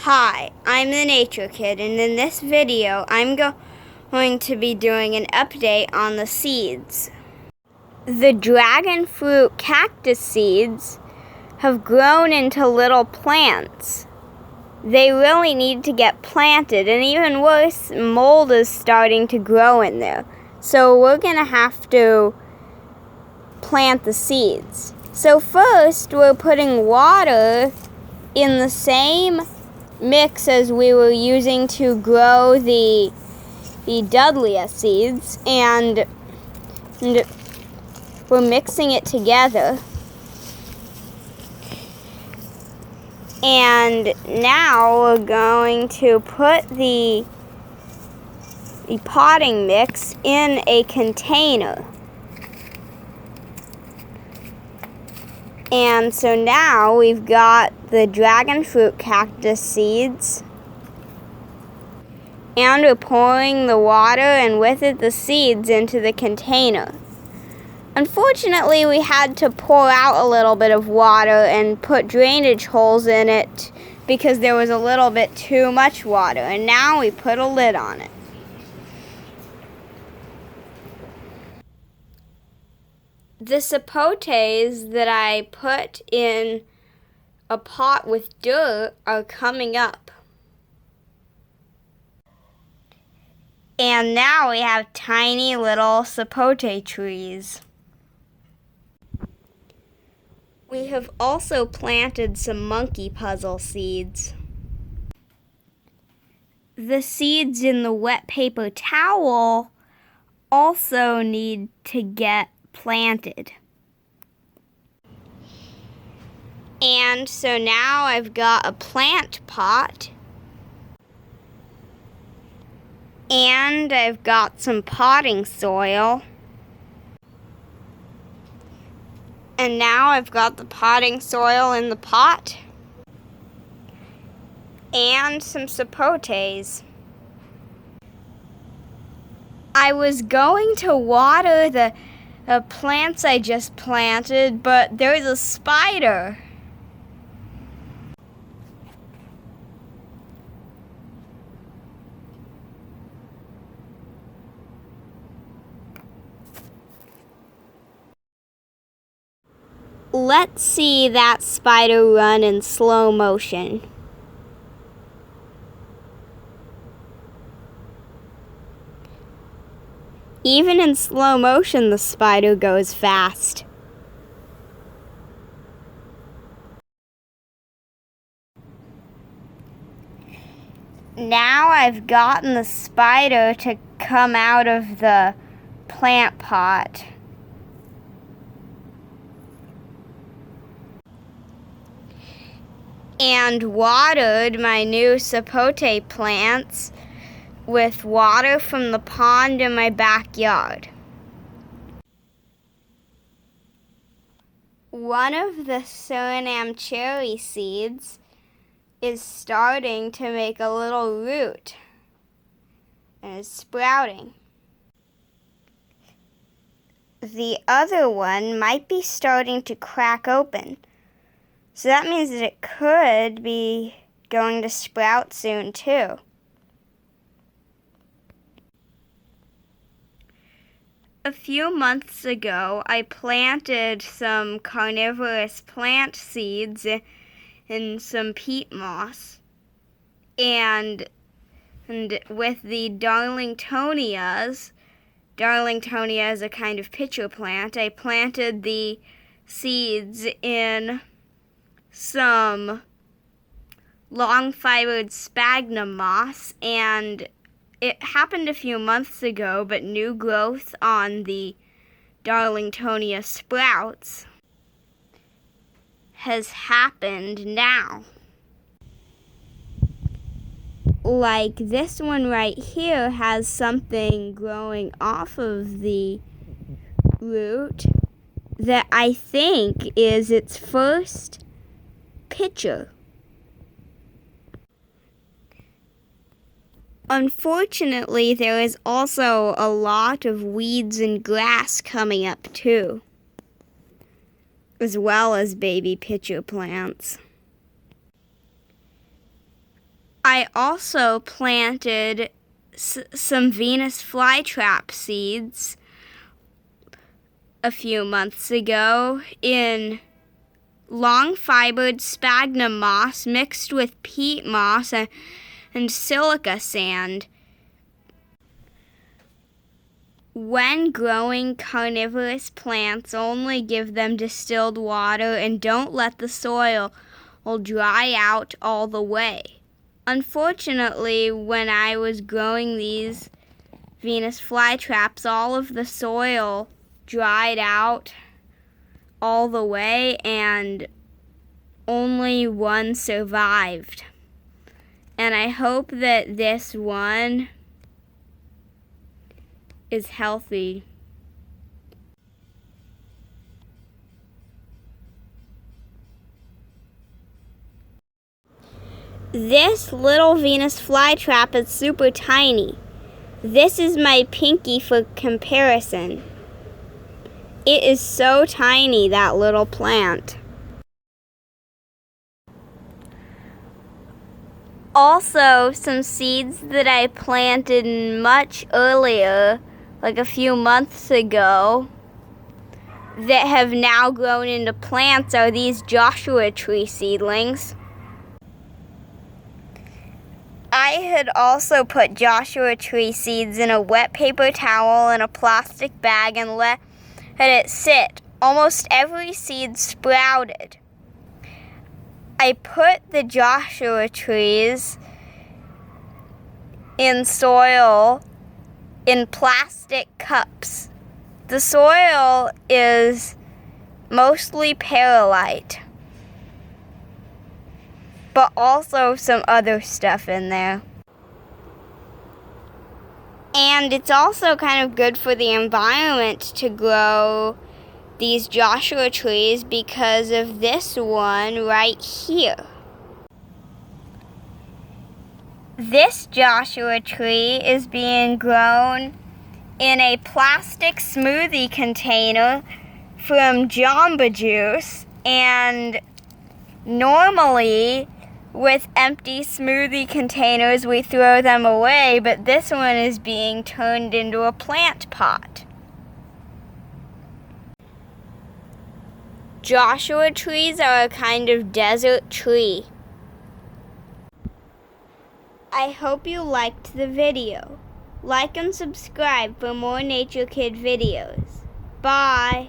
Hi, I'm the Nature Kid, and in this video, I'm going to be doing an update on the seeds. The dragon fruit cactus seeds have grown into little plants. They really need to get planted, and even worse, mold is starting to grow in there. So we're going to have to plant the seeds. So first, we're putting water in the same mix as we were using to grow the Darlingtonia seeds, and we're mixing it together. And now we're going to put the potting mix in a container. And so now we've got the dragon fruit cactus seeds, and we're pouring the water and with it the seeds into the container. Unfortunately, we had to pour out a little bit of water and put drainage holes in it because there was a little bit too much water, and now we put a lid on it. The sapotes that I put in a pot with dirt are coming up. And now we have tiny little sapote trees. We have also planted some monkey puzzle seeds. The seeds in the wet paper towel also need to get planted. And so now I've got a plant pot, and I've got some potting soil, and now I've got the potting soil in the pot and some sapotes. I was going to water the plants I just planted, but there's a spider. Let's see that spider run in slow motion. Even in slow motion, the spider goes fast. Now I've gotten the spider to come out of the plant pot. And watered my new sapote plants with water from the pond in my backyard. One of the Suriname cherry seeds is starting to make a little root and is sprouting. The other one might be starting to crack open. So that means that it could be going to sprout soon too. A few months ago, I planted some carnivorous plant seeds in some peat moss. And with the Darlingtonias, Darlingtonia is a kind of pitcher plant, I planted the seeds in some long-fibered sphagnum moss, and it happened a few months ago, but new growth on the Darlingtonia sprouts has happened now. Like this one right here has something growing off of the root that I think is its first pitcher. Unfortunately, there is also a lot of weeds and grass coming up too, as well as baby pitcher plants. I also planted some Venus flytrap seeds a few months ago in long fibered sphagnum moss mixed with peat moss and silica sand. When growing carnivorous plants, only give them distilled water and don't let the soil dry out all the way. Unfortunately, when I was growing these Venus flytraps, all of the soil dried out all the way and only one survived. And I hope that this one is healthy. This little Venus flytrap is super tiny. This is my pinky for comparison. It is so tiny, that little plant. Also, some seeds that I planted much earlier, like a few months ago, that have now grown into plants are these Joshua tree seedlings. I had also put Joshua tree seeds in a wet paper towel in a plastic bag and let it sit. Almost every seed sprouted. I put the Joshua trees in soil in plastic cups. The soil is mostly perlite, but also some other stuff in there. And it's also kind of good for the environment to grow these Joshua trees because of this one right here. This Joshua tree is being grown in a plastic smoothie container from Jamba Juice, and normally with empty smoothie containers we throw them away, but this one is being turned into a plant pot. Joshua trees are a kind of desert tree. I hope you liked the video. Like and subscribe for more Nature Kid videos. Bye!